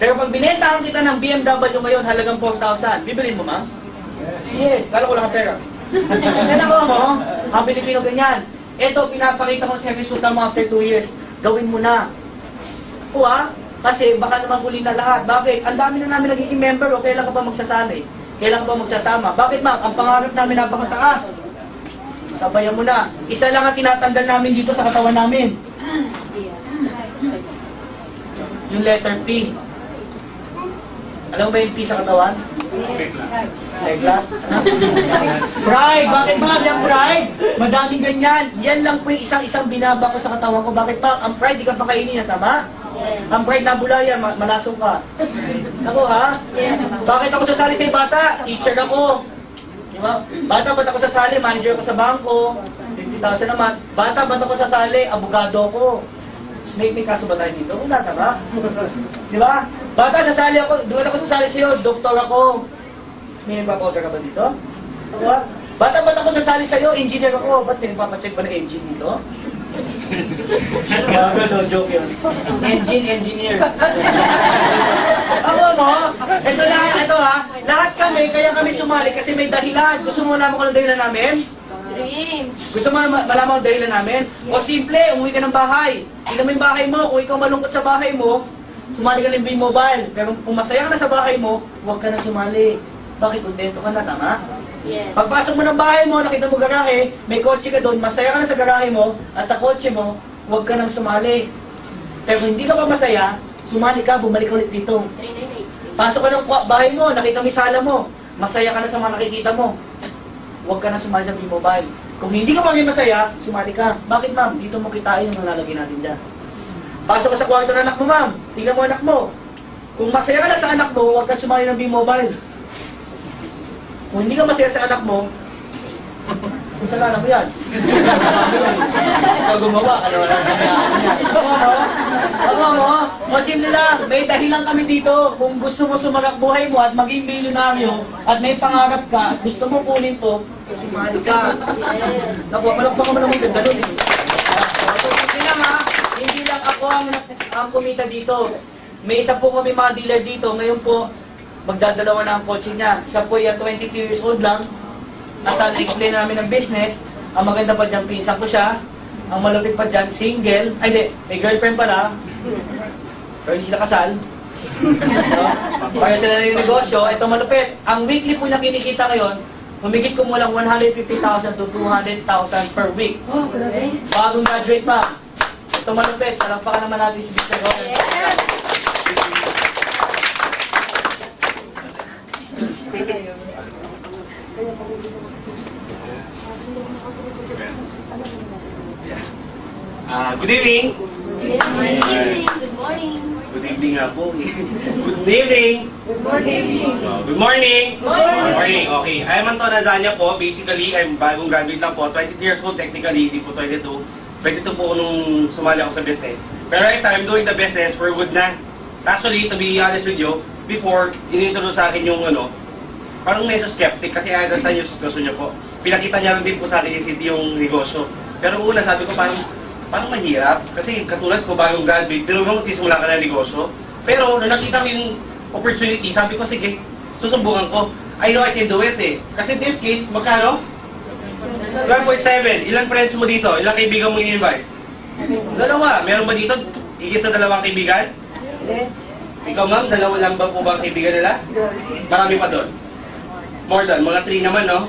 Pero pag binentahan kita ng BMW ngayon, halagang 4,000, bibilin mo, ma'am? Yes, kala ko lang ang pera. Yan ako mo, ang Pilipino ganyan. Ito, pinapakita ko sa resulta mo after 2 years. Gawin mo na. Kasi baka naman huli na lahat. Bakit? Ang dami na namin nagiging member, o kailan ka ba magsasali? Kailan ka ba magsasama? Bakit, ma'am? Ang pangarap namin napakataas. Sabayan mo na. Isa lang ang tinatanggal namin dito sa katawan namin. Yung letter P. Alam mo ba yung P sa katawan? Reglas. Pride! Bakit ba yung pride? Madaming ganyan. Yan lang po yung isang binaba ko sa katawan ko. Bakit pa? Ang pride, di ka pa kainin na, tama? Yes. Ang pride na bulaya, malasong ka. Ako, ha? Yes. Bakit ako sasali sa bata? Teacher ako. Diba? Bata, ba't ako sasali? Manager ako sa bangko. 50,000 naman. Bata, ba't ako sasali? Abogado ako. May kaso ba tayo dito? Wala, tama? Diba? Bata, sasali ako. Doon ako sasali sa'yo. Doktor ako. May nagpapa-order ka ba dito? Diba? Bata, ba't ako sasali sa'yo? Engineer ako. Ba't may nagpapacheck ba na engine dito? No, joke yun. Engineer. Ako mo, ito ha, lahat kami, kaya kami sumali kasi may dahilan. Gusto mo malaman ko ng dahilan namin? Dreams. Gusto mo malaman ang dahilan namin? O simple, umuwi ka ng bahay. Tingnan mo yung bahay mo. Kung ikaw malungkot sa bahay mo, sumali ka ng B-Mobile. Pero kung masaya ka na sa bahay mo, huwag ka na sumali. Bakit? Kontento ka na, tama? Yes. Pagpasok mo ng bahay mo, nakita mo garahe, may kotse ka doon, masaya ka na sa garahe mo, at sa kotse mo, huwag ka nang sumali. Pero kung hindi ka pa masaya, sumali ka, bumalik ulit dito. Pasok ka ng bahay mo, nakita mo yung sala mo, masaya ka na sa mga nakikita mo. Huwag ka na sumali sa B-Mobile. Kung hindi ka pa masaya, sumali ka. Bakit, ma'am? Dito mo kitain yung nalalagay natin dyan. Pasok ka sa kwarto ng anak mo, ma'am. Tingnan mo anak mo. Kung masaya ka na sa anak mo, huwag ka sumali ng B-Mobile. Kung hindi ka masaya sa anak mo, kasalanan mo yan. Ikaw gumawa, ano wala na yan. Masimple lang, may dahilan kami dito. Kung gusto mo sumagat buhay mo at maging milyonaryo at may pangarap ka, gusto mo kunin to, sumali ka. Nakuha, malakpan ka mo naman yung ganun. Hindi lang ha, hindi lang ako ang kumita dito. May isa po kami mga dealer dito. Ngayon po, magdadalawa na ang coaching niya. Siya po ay 22 years old lang. At na-explain namin ng business. Ang maganda pa dyan, pinsan ko siya. Ang malapit pa dyan, single. Ay, di, may girlfriend pala. Pero hindi sila kasal. Para sila na yung negosyo. Ito malapit. Ang weekly po na kinikita ngayon, humigit ko mo lang 150,000 to 200,000 per week. Bagong graduate pa. Ito malapit. Salampakan naman natin si Mr. Rowan. Good evening. Good morning. Good morning. Good evening nga po. Good evening. Good morning. Good morning. Good morning. Okay. I'm Anton Azania po. Basically, I'm bagong graduate lang po. 23 years old technically. Hindi po 22. 22 po nung sumali ako sa business. Pero right now, I'm doing the business for good na. Actually, to be honest with you, before, inintroduce sa akin yung parang medyo skeptic kasi I understand yung sitwasyon niyo po. Pinakita niya rin din po sa akin yung negosyo. Pero una, sabi ko parang mahirap. Kasi katulad ko, bagong graduate, pero nung sisimula ka na negosyo. Pero nung nakita ko yung opportunity, sabi ko, sige, susubukan ko. I know I can do it eh. Kasi in this case, magkano? 1.7. Ilang friends mo dito? Ilang kaibigan mo i-invite? Dalawa. Meron ba dito? Higit sa dalawang kaibigan? Yes. Ikaw ma'am, dalawa lang ba po ba ang kaibigan nila? Marami pa doon. More than, mga 3 naman, no?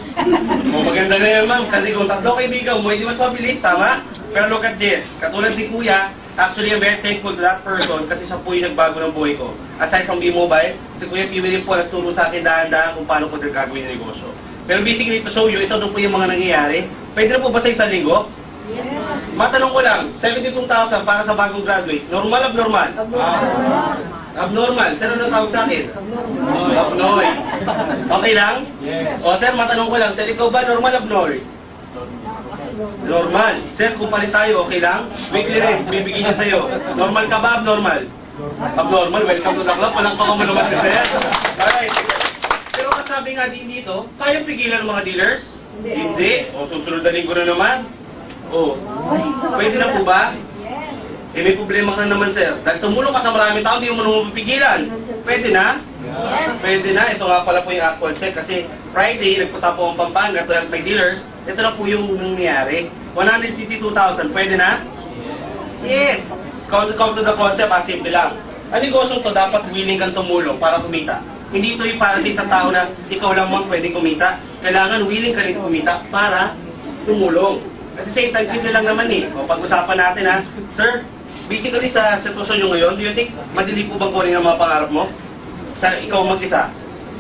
O, maganda na yan, ma'am. Kasi kung 3 kaibigan mo, hindi mas mabilis, tama? Pero look at this. Katulad ni Kuya, actually, I'm very thankful to that person kasi siya po yung nagbago ng buhay ko. Aside from B-Mobile, si Kuya Kiwi rin po nagturo sa akin dahan-dahan kung paano ko gagawin yung negosyo. Pero basically, to show you, ito doon po yung mga nangyayari. Pwede na po ba sa isang linggo? Yes. Matanong ko lang, 72,000 para sa bagong graduate. Normal, abnormal? Abnormal. Sino na tawag sa akin? Abnormal. Okay lang? Yes. O sir, matanong ko lang, sir, ikaw ba normal, abnormal? Normal. Sir, kung palit tayo, okay lang? Weekly rin, bibigyan niya sa'yo. Normal ka ba, abnormal? Abnormal, welcome to the club. Walang pa naman kasi yan. Alright. Pero kasabi nga din dito, kayang pigilan ng mga dealers? Hindi. O susunod na linggo na naman? O, pwede na po ba? Eh, may problema ka na naman, sir. Dahil tumulong ka sa maraming tao, hindi mo naman mapigilan. Pwede na? Yes. Pwede na. Ito nga pala po yung actual check. Kasi Friday, nagpunta po ang Pampanga to help my dealers. Ito na po yung nangyari. 152,000. Pwede na? Yes. Come to the concept, simple lang. Ang negosyong to, dapat willing kang tumulong para kumita. Hindi ito yung para sa isang tao na ikaw lang mo pwedeng kumita. Kailangan willing ka rin kumita para tumulong. At the same time, simple lang naman eh. O, pag-usapan natin ha. Sir, basically sa sitwasyon nyo ngayon, do you think madali po bang kunin ang mga pangarap mo? Sa ikaw mag-isa?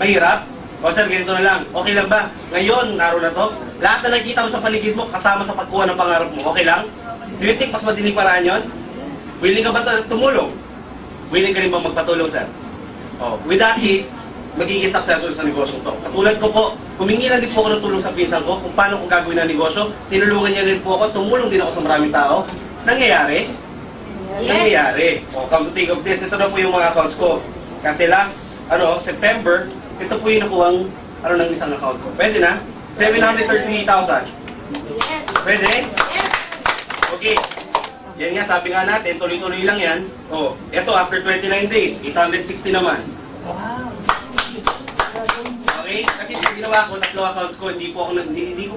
Mahirap? O sir, ganito na lang. Okay lang ba? Ngayon, araw na to, lahat na nakikita mo sa paligid mo, kasama sa pagkuha ng pangarap mo. Okay lang? Do you think mas madaling paraan yun? Willing ka ba tumulong? Willing ka rin bang magpatulong, sir? Oh, with that case, magiging successful sa negosyo to. Katulad ko po, humingi lang din po ako ng tulong sa pinsan ko kung paano ko gagawin ang negosyo. Tinulungan niya rin po ako, tumulong din ako sa maraming tao. Nangyayari? Yes. Nangyayari. O, come to think of this, ito na po yung mga accounts ko. Kasi last, September, ito po yung nakuhang, ng isang account ko. Pwede na? 738,000. Yes. Pwede? Yes. Okay. Yan nga, sabi nga natin, tuloy-tuloy lang yan. O, ito after 29 days, 860 naman. Wow. Okay? Kasi ginawa ko, 3 accounts ko, hindi ko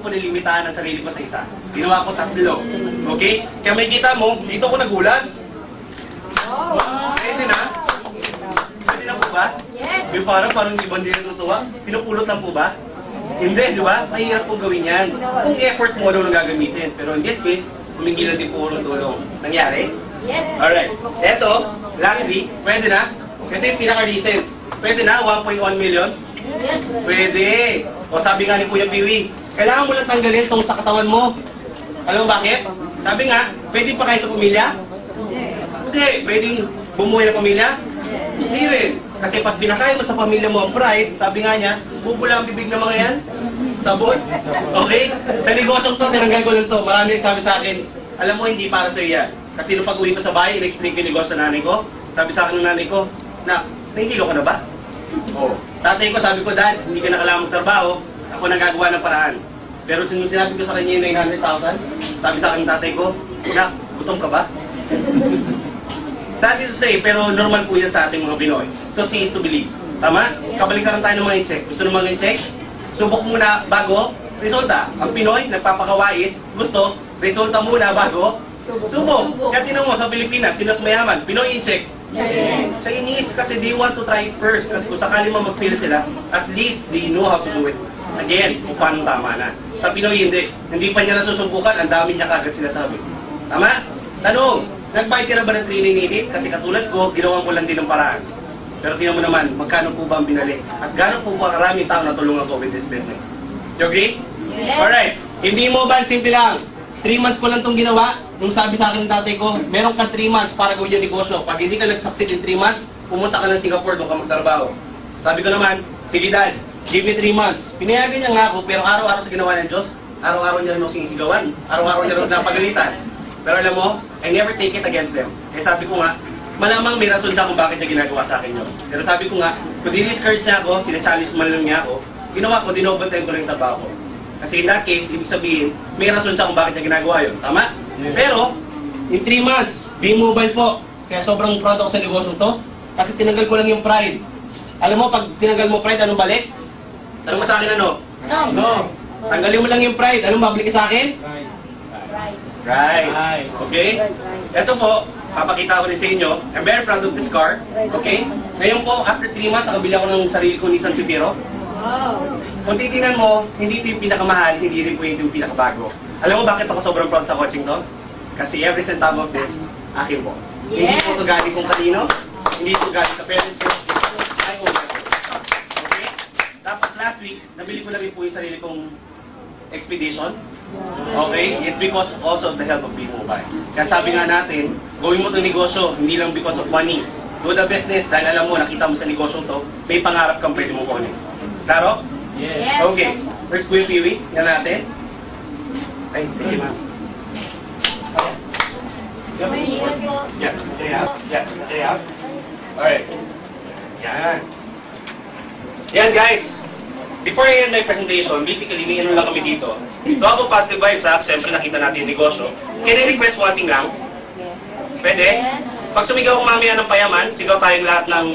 po nilimitahan ang sarili ko sa isa. Ginawa ko 3. Okay? Kaya may kita mo, dito ko nagulat. Wow. Pwede na? Pwede na po ba? Yes. Yung parang ibang din natutuwa. Pinupulot lang po ba? Hindi, di ba? Mahirap po gawin yan. Kung effort mo daw nang gagamitin. Pero in this case, humingi lang din po ng tulong. Nangyari? Yes. Alright. Eto, lastly, pwede na? Ito yung pinaka-recent. Pwede na? 1.1 million? Yes. Pwede. O sabi nga ni Kuya Piwi, kailangan mo lang tanggalin itong sa katawan mo. Alam mo bakit? Sabi nga, pwede pa kayo sa pamilya? Hindi. Pwedeng bumuhay ng pamilya? Hindi rin. Kasi pag binakain mo sa pamilya mo ang pride, sabi nga niya, bubula ang bibig ng mga yan. Sabon? Okay? Sa negosyong to, tinanggal ko lang to. Marami sabi sa akin, alam mo, hindi para sa yan. Kasi nung pag-uwi ko sa bahay, in-explain ko yung negosyo sa nanay ko. Sabi sa akin ng nanay ko, nahihilo ka na ba? Oo. Tatay ko, sabi ko, Dad, hindi ka na kailangan magtrabaho. Ako nagagawa ng paraan. Pero sinabi ko sa kanya yung 900,000, sabi sa akin ng tatay ko, gutom ka ba? Sad to say, pero normal po yan sa ating mga Pinoy. To see is to believe. Tama? Kabaliktaran tayo ng mga in-check. Gusto ng mga in-check? Subok muna bago resulta. Ang Pinoy, nagpapakawais, gusto, resulta muna bago subok. Kaya tinan mo sa Pilipinas, sino mas mayaman? Pinoy in-check. Yes. Sa Chinese, kasi they want to try it first. Kasi kung sakali mo mag-fail sila, at least they know how to do it. Again, kung paano tama na. Sa Pinoy, hindi. Hindi pa niya nasusubukan, ang dami niya kagad sinasabi. Tama? Tanong, nag-buy ka na ba ng training unit? Kasi katulad ko, ginawa ko lang din ng paraan. Pero tingnan mo naman, magkano po ba ang binali? At gano'n po ba karaming tao na tulungan ko with this business? You agree? Yes. Alright. Hindi mobile, simple lang. 3 months ko lang itong ginawa. Nung sabi sa akin ng tatay ko, meron ka 3 months para gawin yung negosyo. Pag hindi ka nag-succeed in 3 months, pumunta ka ng Singapore, doon ka magtrabaho. Sabi ko naman, sige dad, give me 3 months. Pinayagan niya nga ako, pero araw-araw sa ginawa ng Diyos, araw-araw niya rin ako sinisigawan. Araw-araw niya rin ako napagalitan. Pero alam mo, I never take it against them. Eh sabi ko nga, malamang may rason siya kung bakit niya ginagawa sa akin yun. Pero sabi ko nga, kung di-discourage niya ako, sinachallenge man lang niya ako, ginawa ko, dinovertime ko lang yung trabaho ko. Kasi in that case, ibig sabihin, may rason siya kung bakit niya ginagawa yun. Tama? Yeah. Pero, in 3 months, being mobile po. Kaya sobrang proud ako sa negosyo to. Kasi tinanggal ko lang yung pride. Alam mo, pag tinanggal mo pride, anong balik? Tanong mo sa akin ano? No. Tanggalin mo lang yung pride. Anong babalik sa akin? Right. Okay? Ito po, papakita ko rin sa inyo. I'm very proud of this car. Okay? Ngayon po, after 3 months, nakabili ako ng sarili ko Nissan Sefiro. Wow. Kung titingnan mo, hindi ito yung pinakamahal, hindi rin po yung pinakabago. Alam mo bakit ako sobrang proud sa coaching to? Kasi every centavo of this, akin po. Hindi Yeah. po ito galing kung kanino, hindi ito galing sa parents ko. I own it. Okay? Tapos last week, nabili ko na rin po yung sarili kong Expedition. Okay? It's because also of the help of Be Mobile. Kaya sabi nga natin, gawin mo itong negosyo, hindi lang because of money. Do the business dahil alam mo, nakita mo sa negosyo to, may pangarap kang pwede mo kunin. Klaro? Yes. Okay. Where's Kuya Piwi? Yan natin. Ay, thank you, ma'am. Yeah, say out. Yeah, say out. Alright. Yan. Yan, guys. Before I end my presentation, basically, may ano lang kami dito. To have a positive vibes, ha? Siyempre, nakita natin yung negosyo. Can I request one thing lang? Pwede? Yes. Pag sumigaw ang mamaya ng payaman, sigaw tayong lahat ng